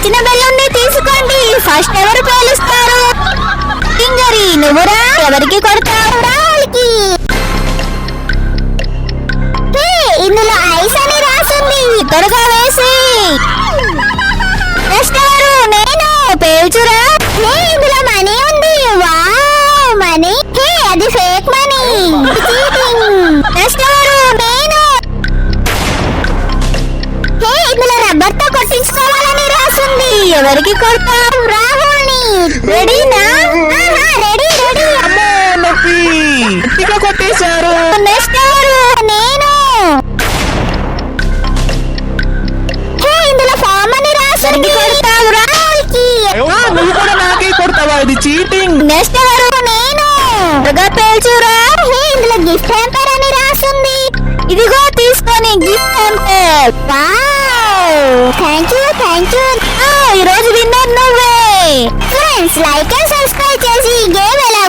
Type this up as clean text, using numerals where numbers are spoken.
నచ్చిన బెలూన్ ని తీసుకోండి. ఫస్ట్ ఎవరు పేలుస్తారు? టింగరి, నువ్వురా? ఎవరికి కొడతావు? రావులకి. ఇందులో ఐస్ అని రాసింది, త్వరగా వేసి. నెక్స్ట్ ఎవరు? నేను. పేల్చురా. ఇందులో మనీ ఉంది. Wow, money. అది ఫేక్ మనీ. నెక్స్ట్ ఎవరు? నేను. ఇందులో రబ్బర్ తో కొట్టించుకోవాలని రాసింది, ఎవరికి కొడతావు? రాహుల్ని. రెడీనా? Ready ready. కొట్టేశారు. నెక్స్ట్ ఎవరు? నేను. ఇందులో ఫామ్ అని రాసింది, కొడతావు? రాహుల్కి. నువ్వు కూడా నాకే కొడతావా? ఇది చీటింగ్. నెక్స్ట్ ఎవరు? నేను. త్వరగా పేల్చురా. ఇందులో గిఫ్ట్ హ్యాంపర్ అని రాసింది, ఇదిగో తీసుకొని gift hamper. Thank you thank you. ఈరోజు విన్నర్ నువ్వే. ఫ్రెండ్స్, లైక్ అండ్ సబ్స్క్రైబ్ చేసి ఈ గేమ్ ఎలా